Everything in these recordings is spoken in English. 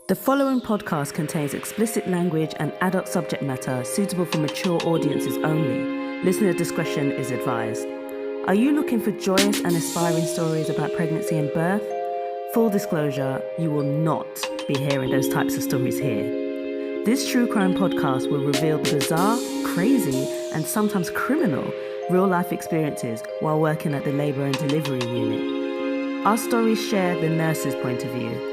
The following podcast contains explicit language and adult subject matter suitable for mature audiences only. Listener discretion is advised. Are you looking for joyous and inspiring stories about pregnancy and birth? Full disclosure, you will not be hearing those types of stories here. This true crime podcast will reveal the bizarre, crazy, and sometimes criminal real-life experiences while working at the labour and delivery unit. Our stories share the nurse's point of view.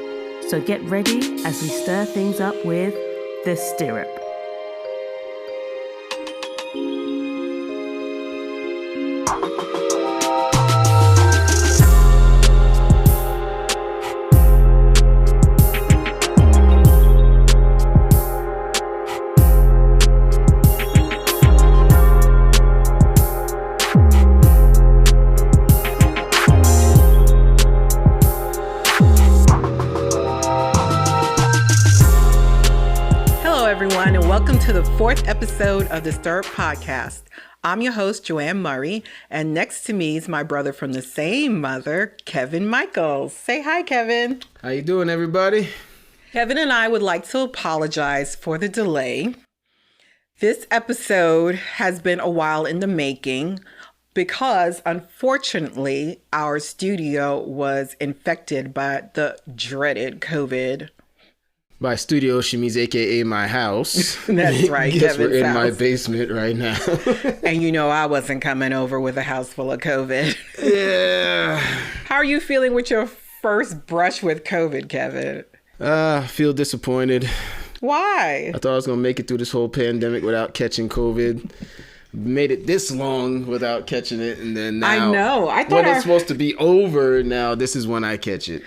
So get ready as we stir things up with the Stirrup. To the fourth episode of the Stirrup Podcast. I'm your host, Joanne Murray, and next to me is my brother from the same mother, Kevin Michaels. Say hi, Kevin. How you doing, everybody? Kevin and I would like to apologize for the delay. This episode has been a while in the making because, unfortunately, our studio was infected by the dreaded COVID. By studio, she means AKA my house. That's right. Yes, Kevin's we're in house. my basement right now. And you know I wasn't coming over with a house full of COVID. Yeah. How are you feeling with your first brush with COVID, Kevin? I feel disappointed. Why? I thought I was going to make it through this whole pandemic without catching COVID. Made it this long without catching it, and then now, I know. I thought when it's supposed to be over, now this is when I catch it.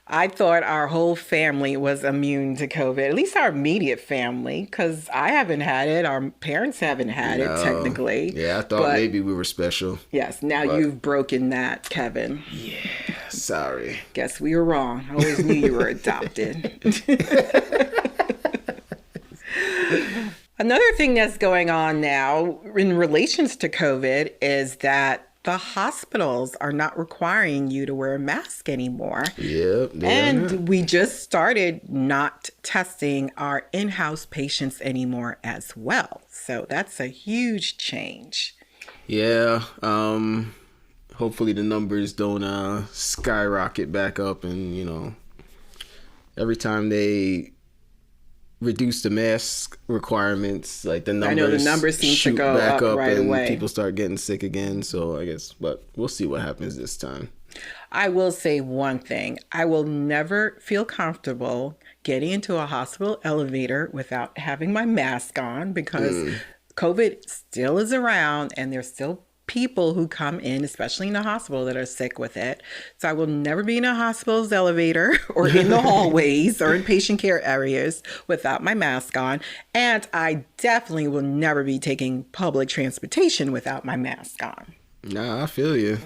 I thought our whole family was immune to COVID, at least our immediate family, because I haven't had it. Our parents haven't had it, technically. Yeah, I thought maybe we were special. Yes, now you've broken that, Kevin. Yeah, sorry. Guess we were wrong. I always knew you were adopted. Another thing that's going on now in relations to COVID is that the hospitals are not requiring you to wear a mask anymore. Yep. And we just started not testing our in-house patients anymore as well. So that's a huge change. Yeah. Hopefully the numbers don't skyrocket back up, and every time they reduce the mask requirements, like the numbers seem to go back up right and away. People start getting sick again. So I guess, but we'll see what happens this time. I will say one thing. I will never feel comfortable getting into a hospital elevator without having my mask on because COVID still is around and there's still people who come in, especially in the hospital, that are sick with it. So I will never be in a hospital's elevator or in the hallways or in patient care areas without my mask on. And I definitely will never be taking public transportation without my mask on. Nah, I feel you.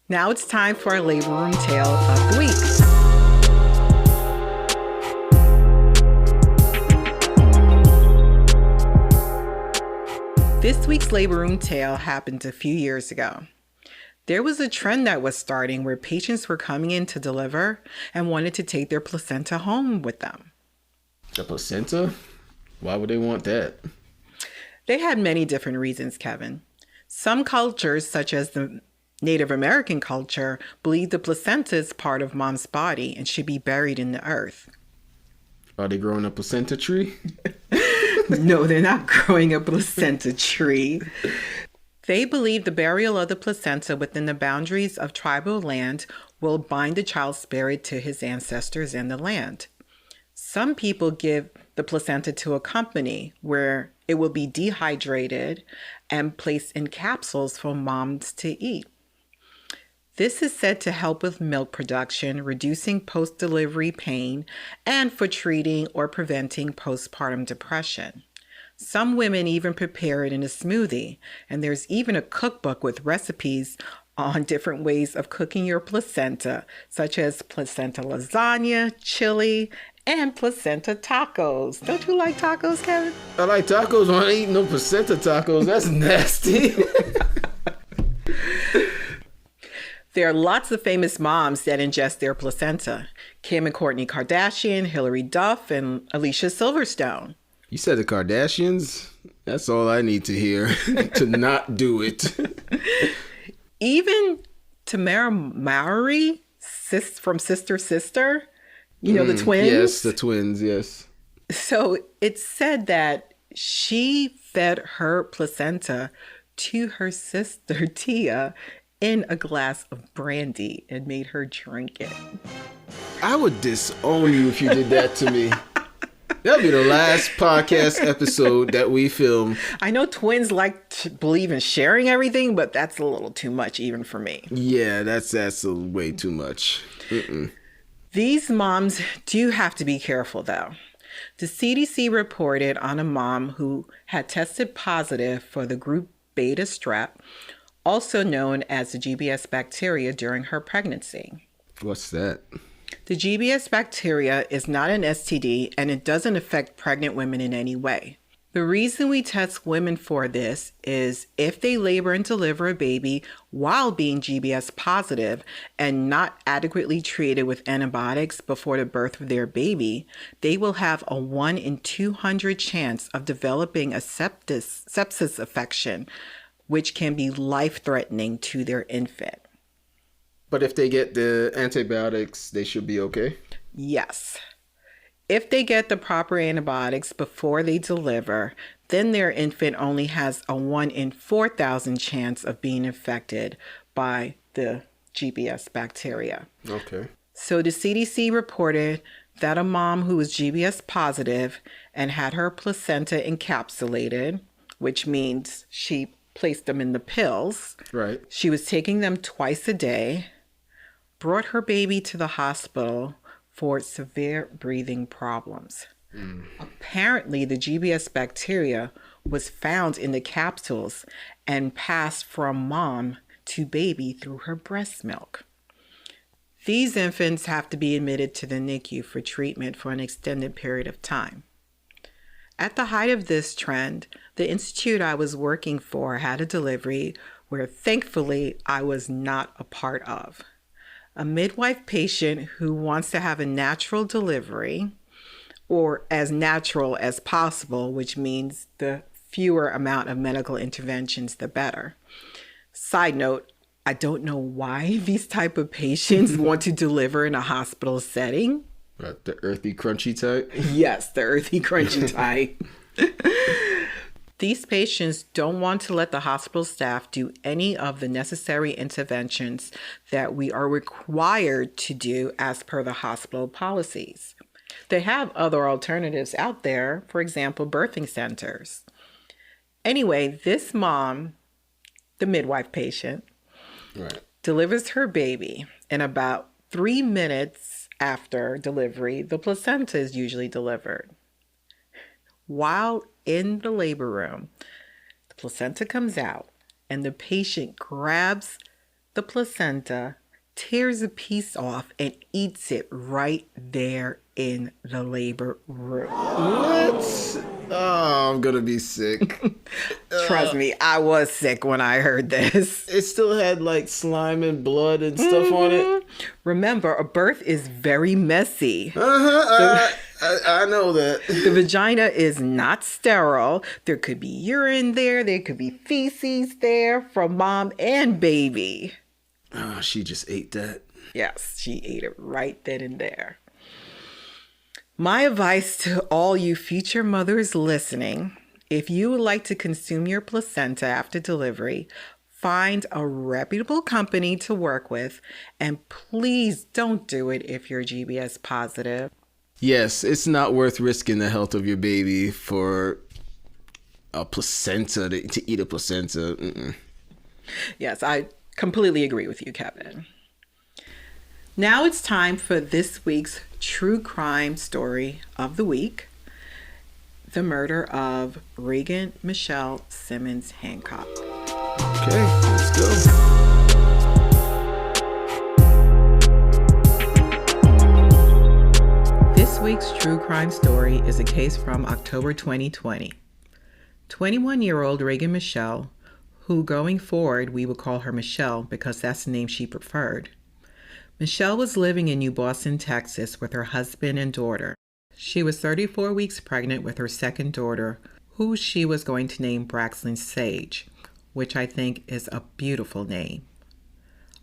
Now it's time for our labor room tale of the week. This week's labor room tale happened a few years ago. There was a trend that was starting where patients were coming in to deliver and wanted to take their placenta home with them. The placenta? Why would they want that? They had many different reasons, Kevin. Some cultures, such as the Native American culture, believe the placenta is part of mom's body and should be buried in the earth. Are they growing a placenta tree? No, they're not growing a placenta tree. They believe the burial of the placenta within the boundaries of tribal land will bind the child's spirit to his ancestors and the land. Some people give the placenta to a company where it will be dehydrated and placed in capsules for moms to eat. This is said to help with milk production, reducing post-delivery pain, and for treating or preventing postpartum depression. Some women even prepare it in a smoothie, and there's even a cookbook with recipes on different ways of cooking your placenta, such as placenta lasagna, chili, and placenta tacos. Don't you like tacos, Kevin? I like tacos. I ain't eating no placenta tacos. That's nasty. There are lots of famous moms that ingest their placenta. Kim and Kourtney Kardashian, Hilary Duff, and Alicia Silverstone. You said the Kardashians? That's all I need to hear to not do it. Even Tamara Mowry, from Sister Sister, the twins? Yes, the twins, yes. So it's said that she fed her placenta to her sister Tia in a glass of brandy and made her drink it. I would disown you if you did that to me. That'll be the last podcast episode that we film. I know twins like to believe in sharing everything, but that's a little too much even for me. Yeah, that's way too much. These moms do have to be careful, though. The CDC reported on a mom who had tested positive for the group beta strep, also known as the GBS bacteria, during her pregnancy. What's that? The GBS bacteria is not an STD, and it doesn't affect pregnant women in any way. The reason we test women for this is if they labor and deliver a baby while being GBS positive and not adequately treated with antibiotics before the birth of their baby, they will have a 1 in 200 chance of developing a sepsis infection, which can be life-threatening to their infant. But if they get the antibiotics, they should be okay? Yes. If they get the proper antibiotics before they deliver, then their infant only has a 1 in 4,000 chance of being infected by the GBS bacteria. Okay. So the CDC reported that a mom who was GBS positive and had her placenta encapsulated, which means she placed them in the pills. Right. She was taking them twice a day, brought her baby to the hospital for severe breathing problems. Apparently, the GBS bacteria was found in the capsules and passed from mom to baby through her breast milk. These infants have to be admitted to the NICU for treatment for an extended period of time. At the height of this trend, the institute I was working for had a delivery where thankfully I was not a part of. A midwife patient who wants to have a natural delivery, or as natural as possible, which means the fewer amount of medical interventions, the better. Side note, I don't know why these type of patients want to deliver in a hospital setting. The earthy, crunchy type? Yes, the earthy, crunchy type. These patients don't want to let the hospital staff do any of the necessary interventions that we are required to do as per the hospital policies. They have other alternatives out there, for example, birthing centers. Anyway, this mom, the midwife patient, Right. delivers her baby. In about 3 minutes after delivery, the placenta is usually delivered. While in the labor room, the placenta comes out and the patient grabs the placenta, tears a piece off, and eats it right there in the labor room. What? Oh, I'm gonna be sick. Trust me, I was sick when I heard this. It still had like slime and blood and stuff on it. Remember, a birth is very messy. I know that. The vagina is not sterile. There could be urine there. There could be feces there from mom and baby. Oh, she just ate that. Yes, she ate it right then and there. My advice to all you future mothers listening, if you would like to consume your placenta after delivery, find a reputable company to work with, and please don't do it if you're GBS positive. Yes, it's not worth risking the health of your baby for a placenta, to eat a placenta. Mm-mm. Yes, I completely agree with you, Kevin. Now it's time for this week's true crime story of the week, the murder of Reagan Michelle Simmons-Hancock. Okay, let's go. This week's true crime story is a case from October 2020. 21-year-old Reagan Michelle, who going forward we would call her Michelle because that's the name she preferred. Michelle was living in New Boston, Texas with her husband and daughter. She was 34 weeks pregnant with her second daughter, who she was going to name Braxton Sage, which I think is a beautiful name.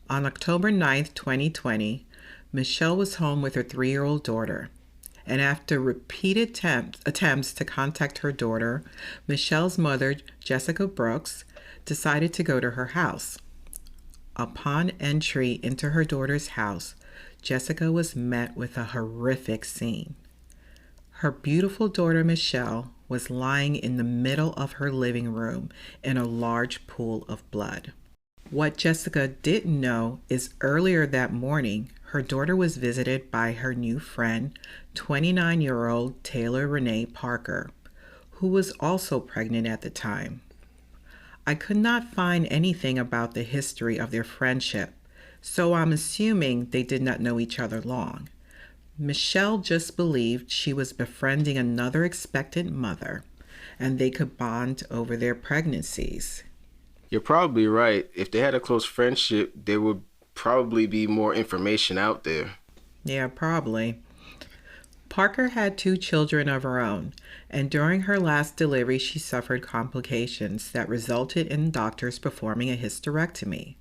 On October 9th, 2020, Michelle was home with her 3-year-old daughter. And after repeated attempts to contact her daughter, Michelle's mother, Jessica Brooks, decided to go to her house. Upon entry into her daughter's house, Jessica was met with a horrific scene. Her beautiful daughter, Michelle, was lying in the middle of her living room in a large pool of blood. What Jessica didn't know is earlier that morning, her daughter was visited by her new friend, 29-year-old Taylor Renee Parker, who was also pregnant at the time. I could not find anything about the history of their friendship, so I'm assuming they did not know each other long. Michelle just believed she was befriending another expectant mother, and they could bond over their pregnancies. You're probably right. If they had a close friendship, there would probably be more information out there. Yeah, probably. Parker had 2 children of her own, and during her last delivery, she suffered complications that resulted in doctors performing a hysterectomy.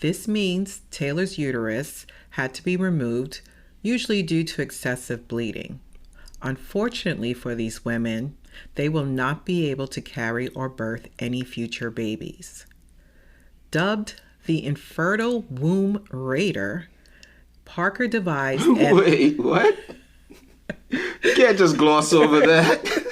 This means Taylor's uterus had to be removed, usually due to excessive bleeding. Unfortunately for these women, they will not be able to carry or birth any future babies. Dubbed the infertile womb raider, Parker devised... Wait, what? You can't just gloss over that.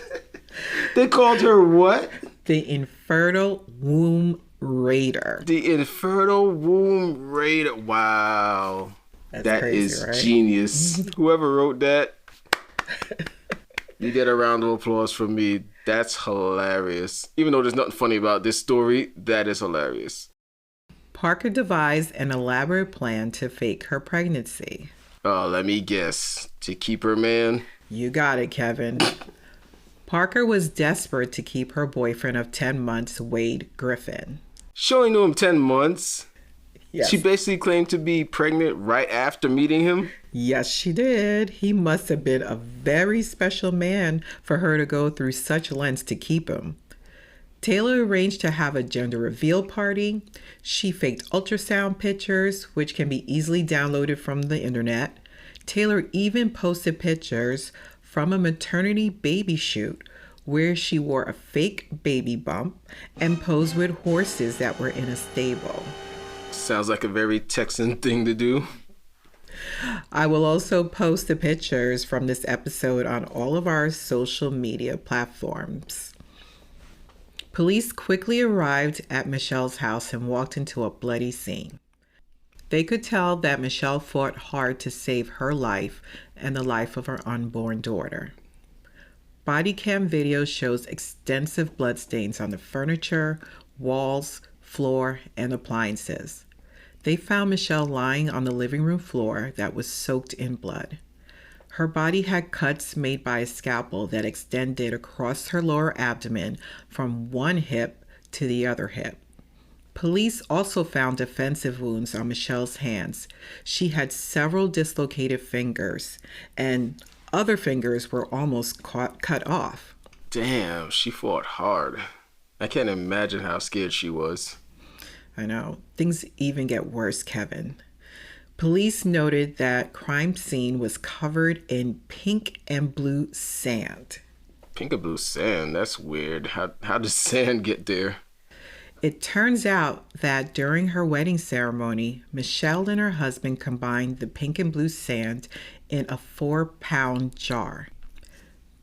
They called her what? The infertile womb raider. The infertile womb raider. Wow. That's crazy, is right? Genius. Whoever wrote that, you get a round of applause from me. That's hilarious. Even though there's nothing funny about this story, that is hilarious. Parker devised an elaborate plan to fake her pregnancy. Oh, let me guess. To keep her man? You got it, Kevin. Parker was desperate to keep her boyfriend of 10 months, Wade Griffin. She only knew him 10 months? Yes. She basically claimed to be pregnant right after meeting him? Yes, she did. He must have been a very special man for her to go through such lengths to keep him. Taylor arranged to have a gender reveal party. She faked ultrasound pictures, which can be easily downloaded from the internet. Taylor even posted pictures from a maternity baby shoot where she wore a fake baby bump and posed with horses that were in a stable. Sounds like a very Texan thing to do. I will also post the pictures from this episode on all of our social media platforms. Police quickly arrived at Michelle's house and walked into a bloody scene. They could tell that Michelle fought hard to save her life and the life of her unborn daughter. Body cam video shows extensive bloodstains on the furniture, walls, floor, and appliances. They found Michelle lying on the living room floor that was soaked in blood. Her body had cuts made by a scalpel that extended across her lower abdomen from one hip to the other hip. Police also found defensive wounds on Michelle's hands. She had several dislocated fingers, and other fingers were almost cut off. Damn, she fought hard. I can't imagine how scared she was. I know. Things even get worse, Kevin. Police noted that crime scene was covered in pink and blue sand. Pink and blue sand? That's weird. How does sand get there? It turns out that during her wedding ceremony, Michelle and her husband combined the pink and blue sand in a 4-pound jar.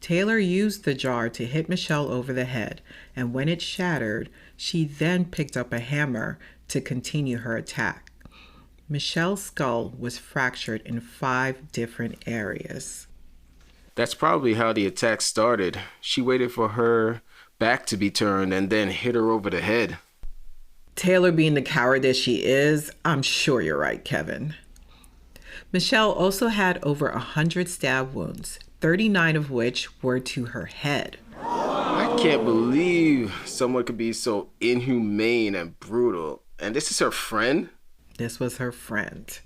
Taylor used the jar to hit Michelle over the head, and when it shattered, she then picked up a hammer to continue her attack. Michelle's skull was fractured in 5 different areas. That's probably how the attack started. She waited for her back to be turned and then hit her over the head. Taylor being the coward that she is, I'm sure you're right, Kevin. Michelle also had over 100 stab wounds, 39 of which were to her head. I can't believe someone could be so inhumane and brutal. And this is her friend? This was her friend.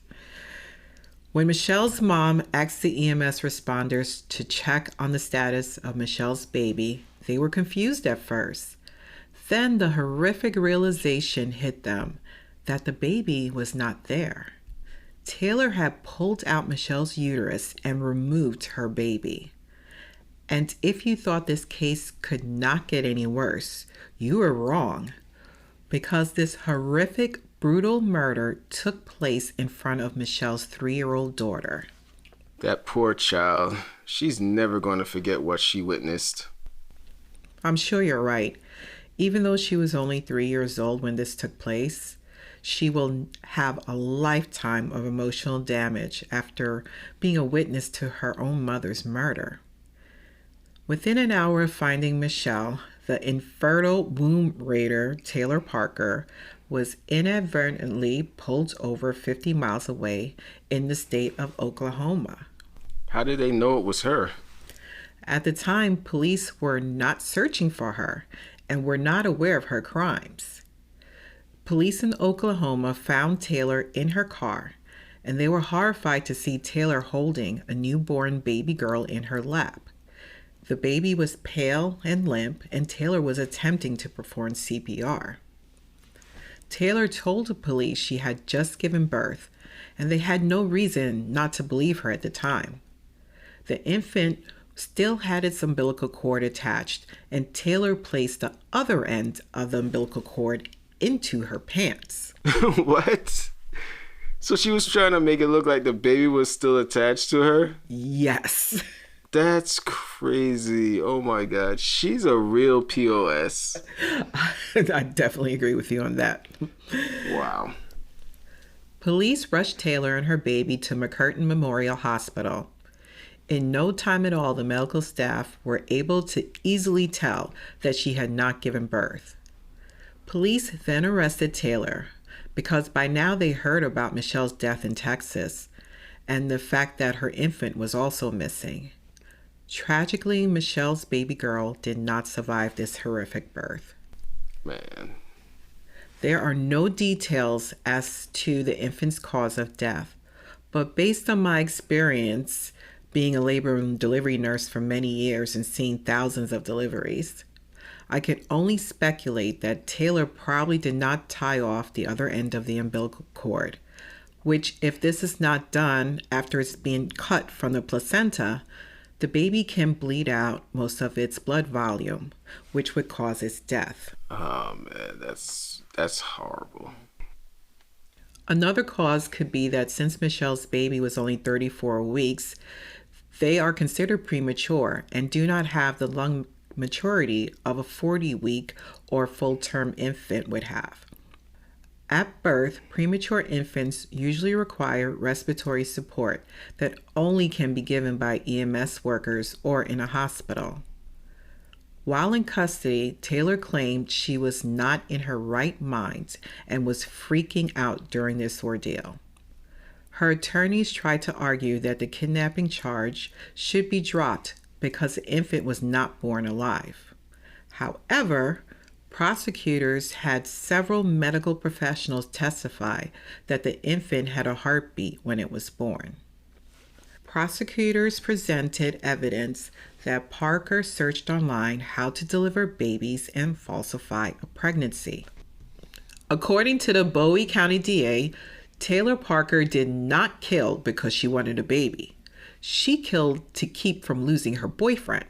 When Michelle's mom asked the EMS responders to check on the status of Michelle's baby, they were confused at first. Then the horrific realization hit them that the baby was not there. Taylor had pulled out Michelle's uterus and removed her baby. And if you thought this case could not get any worse, you were wrong, because this horrific, brutal murder took place in front of Michelle's 3-year-old daughter. That poor child. She's never going to forget what she witnessed. I'm sure you're right. Even though she was only 3 years old when this took place, she will have a lifetime of emotional damage after being a witness to her own mother's murder. Within an hour of finding Michelle, the infertile womb raider, Taylor Parker, was inadvertently pulled over 50 miles away in the state of Oklahoma. How did they know it was her? At the time, police were not searching for her and were not aware of her crimes. Police in Oklahoma found Taylor in her car, and they were horrified to see Taylor holding a newborn baby girl in her lap. The baby was pale and limp, and Taylor was attempting to perform CPR. Taylor told the police she had just given birth, and they had no reason not to believe her at the time. The infant still had its umbilical cord attached, and Taylor placed the other end of the umbilical cord into her pants. What? So she was trying to make it look like the baby was still attached to her? Yes. That's crazy. Oh my God. She's a real POS. I definitely agree with you on that. Wow. Police rushed Taylor and her baby to McCurtain Memorial Hospital. In no time at all, the medical staff were able to easily tell that she had not given birth. Police then arrested Taylor because by now they heard about Michelle's death in Texas and the fact that her infant was also missing. Tragically, Michelle's baby girl did not survive this horrific birth. Man. There are no details as to the infant's cause of death, but based on my experience being a labor and delivery nurse for many years and seeing thousands of deliveries, I can only speculate that Taylor probably did not tie off the other end of the umbilical cord, which, if this is not done after it's being cut from the placenta, the baby can bleed out most of its blood volume, which would cause its death. Oh man, that's horrible. Another cause could be that since Michelle's baby was only 34 weeks, they are considered premature and do not have the lung maturity of a 40-week or full-term infant would have. At birth, premature infants usually require respiratory support that only can be given by EMS workers or in a hospital. While in custody, Taylor claimed she was not in her right mind and was freaking out during this ordeal. Her attorneys tried to argue that the kidnapping charge should be dropped because the infant was not born alive. However, prosecutors had several medical professionals testify that the infant had a heartbeat when it was born. Prosecutors presented evidence that Parker searched online how to deliver babies and falsify a pregnancy. According to the Bowie County DA, Taylor Parker did not kill because she wanted a baby. She killed to keep from losing her boyfriend.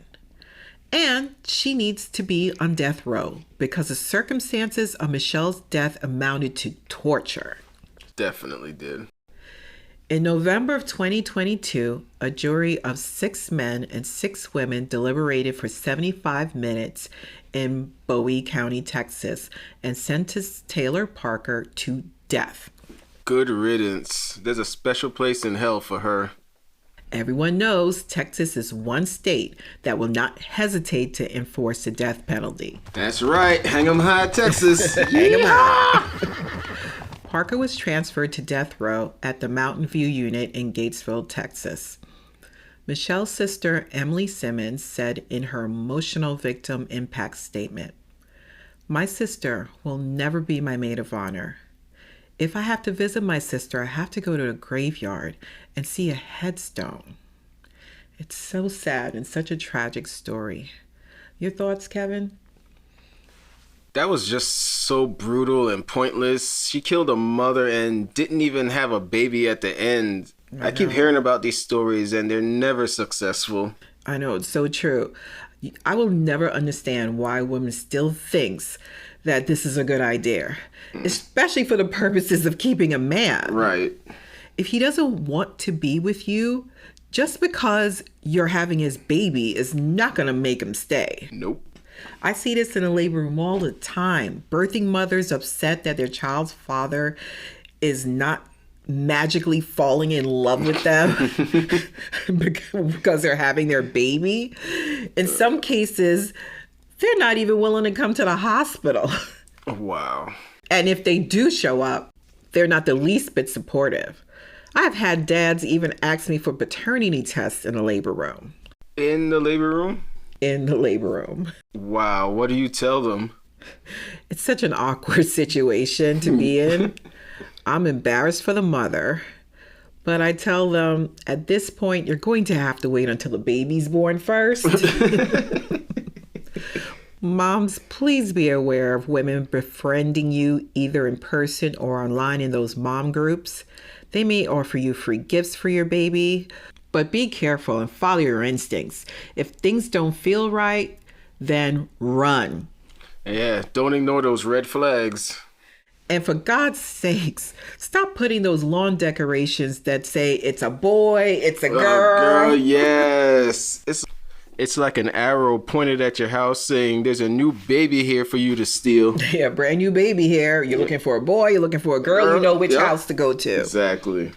And she needs to be on death row because the circumstances of Michelle's death amounted to torture. Definitely did. In November of 2022, a jury of 6 men and 6 women deliberated for 75 minutes in Bowie County, Texas, and sentenced Taylor Parker to death. Good riddance. There's a special place in hell for her. Everyone knows Texas is one state that will not hesitate to enforce the death penalty. That's right. Hang 'em high, Texas. Hang 'em high. Parker was transferred to death row at the Mountain View unit in Gatesville, Texas. Michelle's sister, Emily Simmons, said in her emotional victim impact statement, "My sister will never be my maid of honor. If I have to visit my sister, I have to go to a graveyard and see a headstone." It's so sad and such a tragic story. Your thoughts, Kevin? That was just so brutal and pointless. She killed a mother and didn't even have a baby at the end. I keep hearing about these stories and they're never successful. I know, it's so true. I will never understand why women still thinks that this is a good idea, especially for the purposes of keeping a man. Right. If he doesn't want to be with you, just because you're having his baby is not going to make him stay. Nope. I see this in the labor room all the time. Birthing mothers upset that their child's father is not magically falling in love with them because they're having their baby. In some cases, they're not even willing to come to the hospital. Wow. And if they do show up, they're not the least bit supportive. I've had dads even ask me for paternity tests in the labor room. In the labor room? In the labor room. Wow, what do you tell them? It's such an awkward situation to be in. I'm embarrassed for the mother, but I tell them at this point, you're going to have to wait until the baby's born first. Moms, please be aware of women befriending you either in person or online in those mom groups. They may offer you free gifts for your baby, but be careful and follow your instincts. If things don't feel right, then run. Yeah, don't ignore those red flags. And for God's sakes, stop putting those lawn decorations that say it's a boy, it's a girl. Yes. It's like an arrow pointed at your house saying there's a new baby here for you to steal. Yeah, brand new baby here. You're looking for a boy, you're looking for a girl, you know which house to go to. Exactly.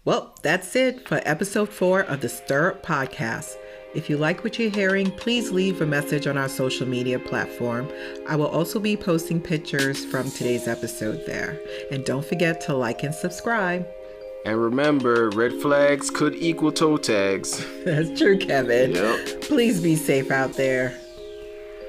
Well, that's it for episode 4 of the Stirrup Podcast. If you like what you're hearing, please leave a message on our social media platform. I will also be posting pictures from today's episode there. And don't forget to like and subscribe. And remember, red flags could equal toe tags. That's true, Kevin. Yep. Please be safe out there.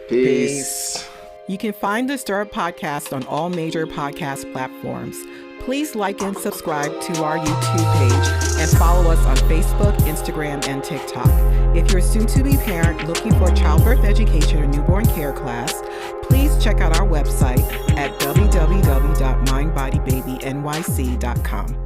Peace. You can find the Stirrup Podcast on all major podcast platforms. Please like and subscribe to our YouTube page and follow us on Facebook, Instagram, and TikTok. If you're a soon-to-be parent looking for a childbirth education or newborn care class, please check out our website at www.mindbodybabynyc.com.